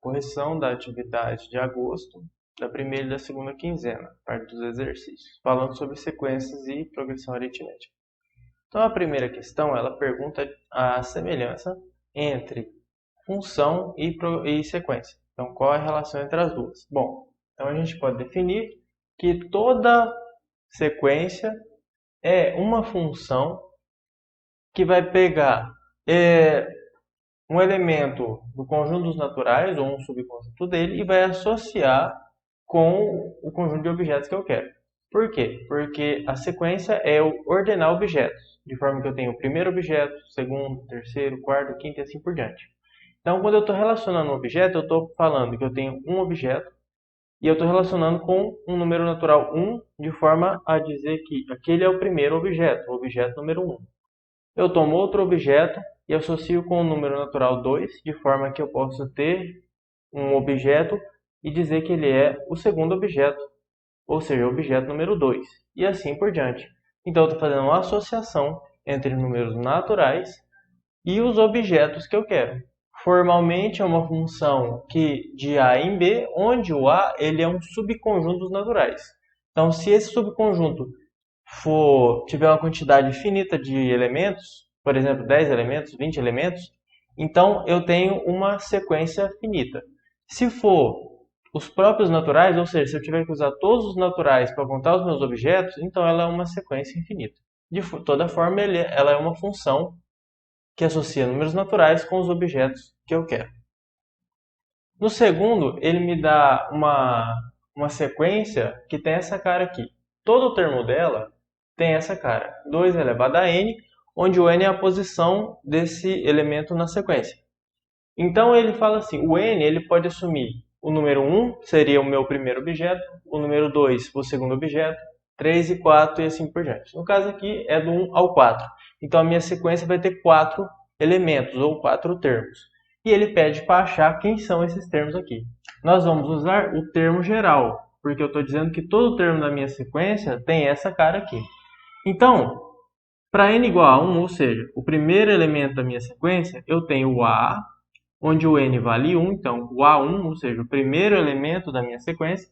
correção da atividade de agosto, da primeira e da segunda quinzena, parte dos exercícios, falando sobre sequências e progressão aritmética. Então, a primeira questão, ela pergunta a semelhança entre função e sequência. Então, qual é a relação entre as duas? Bom, então a gente pode definir que toda sequência é uma função que vai pegar um elemento do conjunto dos naturais, ou um subconjunto dele, e vai associar com o conjunto de objetos que eu quero. Por quê? Porque a sequência é o ordenar objetos, de forma que eu tenho o primeiro objeto, segundo, terceiro, quarto, quinto e assim por diante. Então, quando eu estou relacionando um objeto, eu estou falando que eu tenho um objeto e eu estou relacionando com um número natural 1, de forma a dizer que aquele é o primeiro objeto, o objeto número 1. Eu tomo outro objeto e associo com o número natural 2, de forma que eu possa ter um objeto e dizer que ele é o segundo objeto, ou seja, o objeto número 2, e assim por diante. Então, eu estou fazendo uma associação entre números naturais e os objetos que eu quero. Formalmente, é uma função de A em B, onde o A ele é um subconjunto dos naturais. Então, se esse subconjunto tiver uma quantidade finita de elementos, por exemplo, 10 elementos, 20 elementos, então eu tenho uma sequência finita. Se for os próprios naturais, ou seja, se eu tiver que usar todos os naturais para contar os meus objetos, então ela é uma sequência infinita. De toda forma, ela é uma função que associa números naturais com os objetos que eu quero. No segundo, ele me dá uma sequência que tem essa cara aqui. Todo o termo dela tem essa cara, 2 elevado a n, onde o n é a posição desse elemento na sequência. Então ele fala assim, o n ele pode assumir o número 1, seria o meu primeiro objeto, o número 2, o segundo objeto, 3 e 4 e assim por diante. No caso aqui é do 1 ao 4. Então a minha sequência vai ter 4 elementos ou 4 termos. E ele pede para achar quem são esses termos aqui. Nós vamos usar o termo geral, porque eu estou dizendo que todo termo da minha sequência tem essa cara aqui. Então, para n igual a 1, ou seja, o primeiro elemento da minha sequência, eu tenho o A, onde o n vale 1, então o A1, ou seja, o primeiro elemento da minha sequência,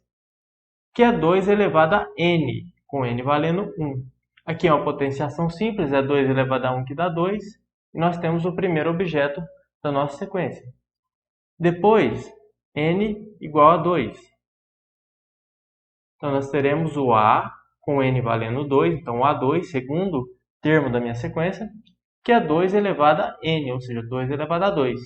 que é 2 elevado a n, com n valendo 1. Aqui é uma potenciação simples, é 2 elevado a 1 que dá 2, e nós temos o primeiro objeto da nossa sequência. Depois, n igual a 2. Então, nós teremos o A com n valendo 2, então o A2, segundo termo da minha sequência, que é 2 elevado a n, ou seja, 2 elevado a 2,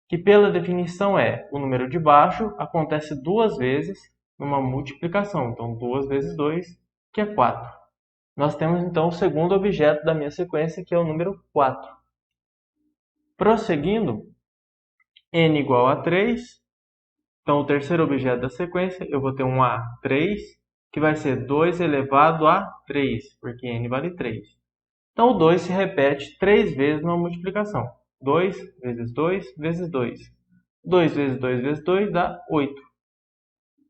que pela definição é o número de baixo acontece duas vezes numa multiplicação, então 2 vezes 2, que é 4. Nós temos então o segundo objeto da minha sequência, que é o número 4. Prosseguindo, n igual a 3, então o terceiro objeto da sequência, eu vou ter um A3, que vai ser 2 elevado a 3, porque n vale 3. Então o 2 se repete 3 vezes numa multiplicação. 2 vezes 2 vezes 2. 2 vezes 2 vezes 2 dá 8.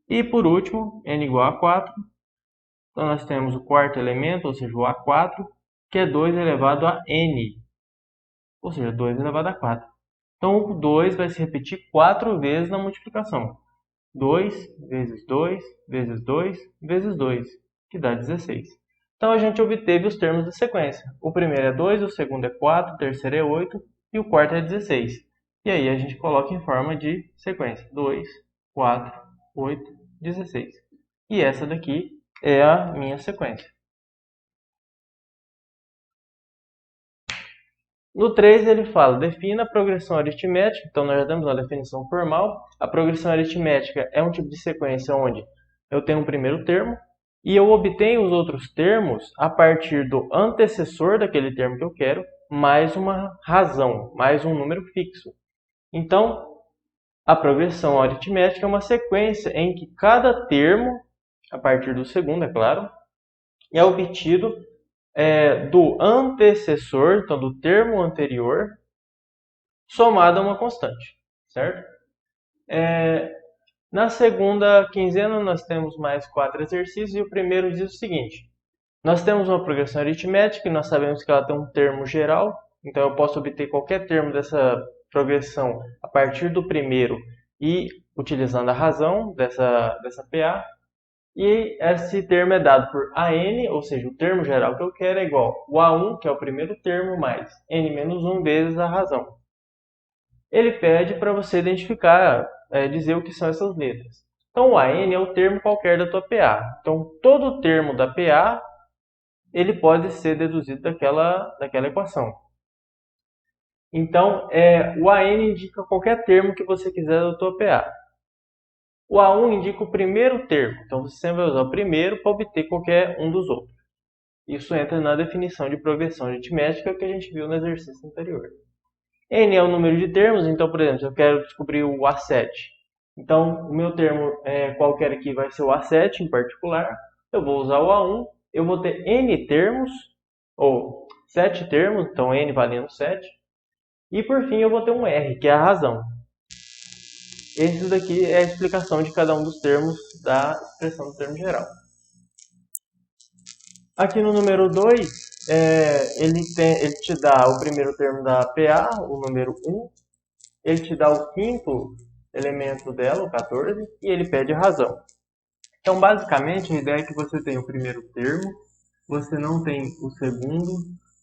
E por último, n igual a 4. Então nós temos o quarto elemento, ou seja, o A4, que é 2 elevado a n, ou seja, 2 elevado a 4. Então o 2 vai se repetir 4 vezes na multiplicação. 2 vezes 2 vezes 2 vezes 2, que dá 16. Então a gente obteve os termos da sequência. O primeiro é 2, o segundo é 4, o terceiro é 8 e o quarto é 16. E aí a gente coloca em forma de sequência. 2, 4, 8, 16. E essa daqui é a minha sequência. No 3 ele fala, defina a progressão aritmética, então nós já temos uma definição formal. A progressão aritmética é um tipo de sequência onde eu tenho um primeiro termo e eu obtenho os outros termos a partir do antecessor daquele termo que eu quero, mais uma razão, mais um número fixo. Então, a progressão aritmética é uma sequência em que cada termo, a partir do segundo, é claro, é obtido do antecessor, então do termo anterior, somado a uma constante, certo? Na segunda quinzena nós temos mais 4 exercícios e o primeiro diz o seguinte: nós temos uma progressão aritmética e nós sabemos que ela tem um termo geral, então eu posso obter qualquer termo dessa progressão a partir do primeiro e utilizando a razão dessa PA. E esse termo é dado por AN, ou seja, o termo geral que eu quero é igual o A1, que é o primeiro termo, mais N-1 vezes a razão. Ele pede para você identificar, dizer o que são essas letras. Então, o AN é o termo qualquer da tua PA. Então, todo termo da PA, ele pode ser deduzido daquela equação. Então, o AN indica qualquer termo que você quiser da tua PA. O A1 indica o primeiro termo, então você sempre vai usar o primeiro para obter qualquer um dos outros. Isso entra na definição de progressão aritmética que a gente viu no exercício anterior. N é o número de termos, então, por exemplo, se eu quero descobrir o A7, então o meu termo qualquer aqui vai ser o A7 em particular, eu vou usar o A1, eu vou ter N termos, ou 7 termos, então N valendo 7, e por fim eu vou ter um R, que é a razão. Esse daqui é a explicação de cada um dos termos da expressão do termo geral. Aqui no número 2, ele te dá o primeiro termo da PA, o número 1. Ele te dá o quinto elemento dela, o 14, e ele pede a razão. Então, basicamente, a ideia é que você tem o primeiro termo, você não tem o segundo,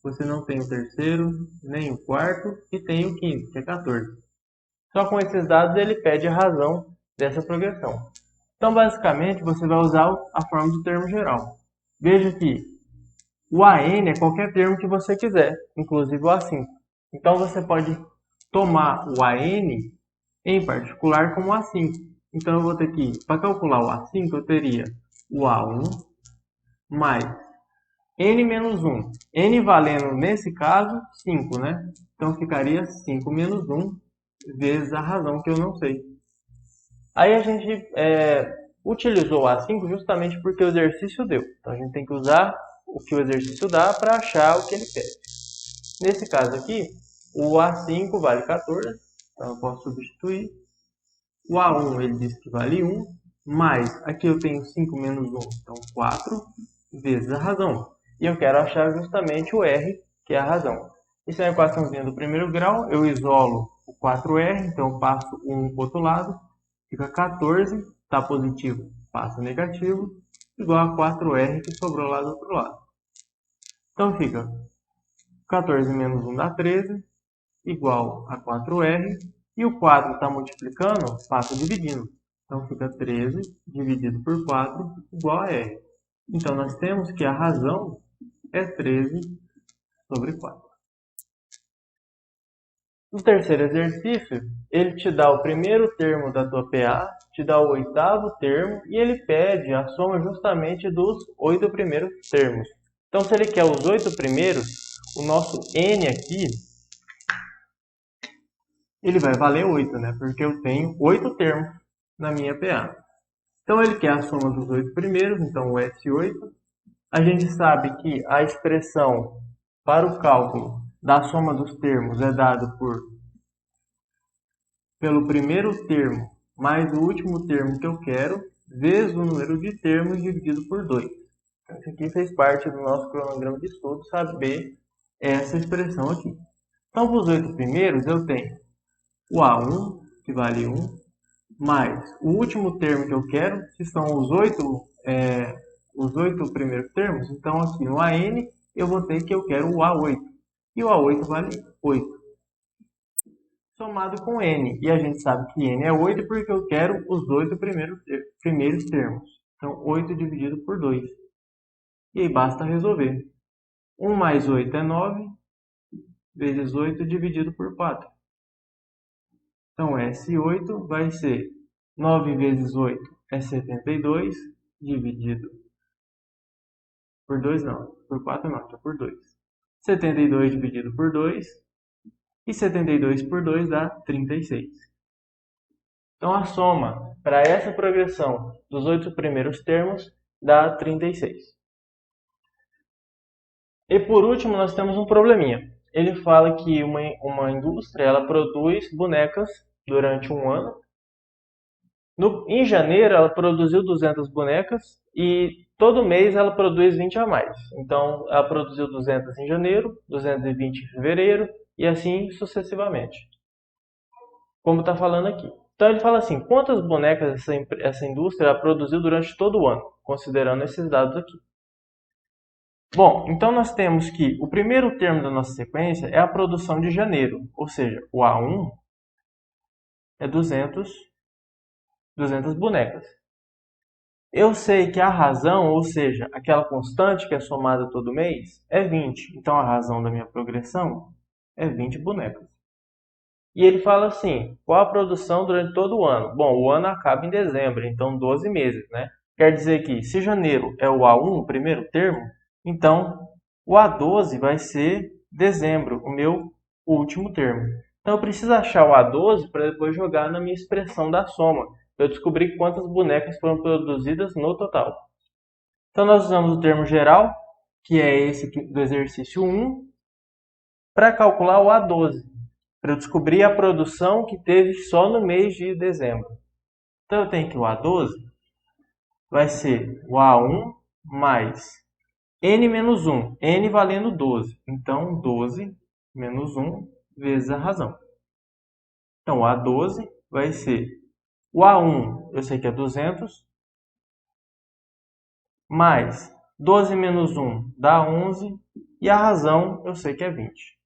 você não tem o terceiro, nem o quarto, e tem o quinto, que é 14. Só com esses dados ele pede a razão dessa progressão. Então, basicamente, você vai usar a forma do termo geral. Veja que o AN é qualquer termo que você quiser, inclusive o A5. Então, você pode tomar o AN em particular como A5. Então, eu vou ter que, para calcular o A5, eu teria o A1 mais N menos 1. N valendo, nesse caso, 5, né? Então, ficaria 5 menos 1 vezes a razão que eu não sei. Aí a gente utilizou o A5 justamente porque o exercício deu. Então a gente tem que usar o que o exercício dá para achar o que ele pede. Nesse caso aqui, o A5 vale 14, então eu posso substituir. O A1 ele diz que vale 1, mas aqui eu tenho 5 menos 1, então 4 vezes a razão. E eu quero achar justamente o R, que é a razão. Isso é uma equaçãozinha do primeiro grau, eu isolo o 4R, então eu passo 1 para o outro lado, fica 14, está positivo, passa negativo, igual a 4R que sobrou lá do outro lado. Então fica 14 menos 1 dá 13, igual a 4R, e o 4 está multiplicando, passa dividindo. Então fica 13 dividido por 4 igual a R. Então nós temos que a razão é 13 sobre 4. No terceiro exercício, ele te dá o primeiro termo da tua PA, te dá o oitavo termo e ele pede a soma justamente dos 8 primeiros termos. Então, se ele quer os 8 primeiros, o nosso N aqui, ele vai valer 8, né? Porque eu tenho 8 termos na minha PA. Então, ele quer a soma dos 8 primeiros, então o S8. A gente sabe que a expressão para o cálculo da soma dos termos é dado pelo primeiro termo mais o último termo que eu quero, vezes o número de termos dividido por 2. Então, isso aqui fez parte do nosso cronograma de estudo, saber essa expressão aqui. Então, para os 8 primeiros, eu tenho o A1, que vale 1, mais o último termo que eu quero, que são os 8 primeiros termos. Então, aqui no AN, eu vou ter que eu quero o A8. E o A8 vale 8. Somado com N. E a gente sabe que N é 8 porque eu quero os 8 primeiros termos. Então, 8 dividido por 2. E aí basta resolver. 1 mais 8 é 9, vezes 8 dividido por 4. Então, S8 vai ser 9 vezes 8 é 72, dividido por 2 não, por 4 não, é por 2. 72 dividido por 2, e 72 por 2 dá 36. Então, a soma para essa progressão dos 8 primeiros termos dá 36. E por último, nós temos um probleminha. Ele fala que uma indústria ela produz bonecas durante um ano. Em janeiro, ela produziu 200 bonecas e todo mês ela produz 20 a mais. Então, ela produziu 200 em janeiro, 220 em fevereiro e assim sucessivamente. Como está falando aqui. Então ele fala assim, quantas bonecas essa indústria produziu durante todo o ano, considerando esses dados aqui. Bom, então nós temos que o primeiro termo da nossa sequência é a produção de janeiro, ou seja, o A1 é 200 bonecas. Eu sei que a razão, ou seja, aquela constante que é somada todo mês, é 20. Então a razão da minha progressão é 20 bonecas. E ele fala assim, qual a produção durante todo o ano? Bom, o ano acaba em dezembro, então 12 meses, né? Quer dizer que se janeiro é o A1, o primeiro termo, então o A12 vai ser dezembro, o meu último termo. Então eu preciso achar o A12 para depois jogar na minha expressão da soma. Eu descobri quantas bonecas foram produzidas no total. Então nós usamos o termo geral, que é esse aqui do exercício 1, para calcular o A12, para eu descobrir a produção que teve só no mês de dezembro. Então eu tenho que o A12 vai ser o A1 mais n menos 1, n valendo 12. Então 12 menos 1 vezes a razão. Então o A12 vai ser o A1, eu sei que é 200, mais 12 menos 1 dá 11, e a razão eu sei que é 20.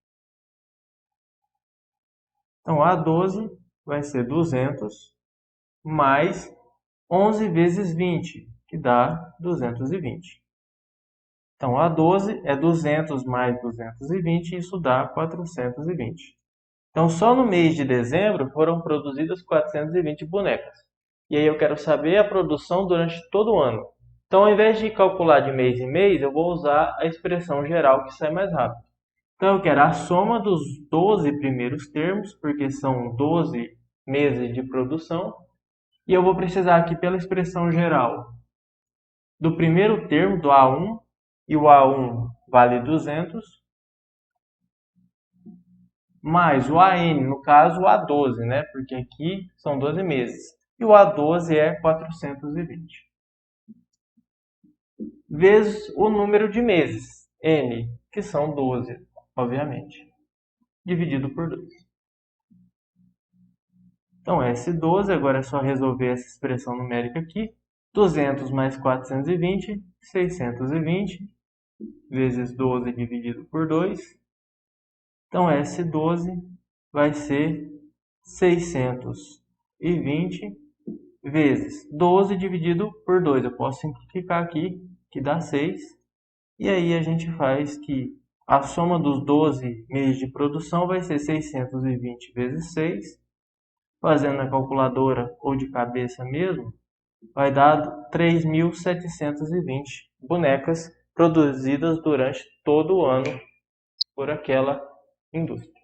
Então A12 vai ser 200 mais 11 vezes 20, que dá 220. Então A12 é 200 mais 220, e isso dá 420. Então só no mês de dezembro foram produzidas 420 bonecas. E aí eu quero saber a produção durante todo o ano. Então, ao invés de calcular de mês em mês, eu vou usar a expressão geral que sai mais rápido. Então, eu quero a soma dos 12 primeiros termos, porque são 12 meses de produção. E eu vou precisar aqui pela expressão geral do primeiro termo, do A1, e o A1 vale 200, mais o AN, no caso o A12, né? Porque aqui são 12 meses. E o A12 é 420. Vezes o número de meses, N, que são 12, obviamente, dividido por 2. Então, S12, agora é só resolver essa expressão numérica aqui. 200 mais 420, 620, vezes 12 dividido por 2. Então, S12 vai ser 620 vezes 12 dividido por 2. Eu posso simplificar aqui, que dá 6. E aí a gente faz que a soma dos 12 meses de produção vai ser 620 vezes 6. Fazendo na calculadora ou de cabeça mesmo, vai dar 3.720 bonecas produzidas durante todo o ano por aquela indústria.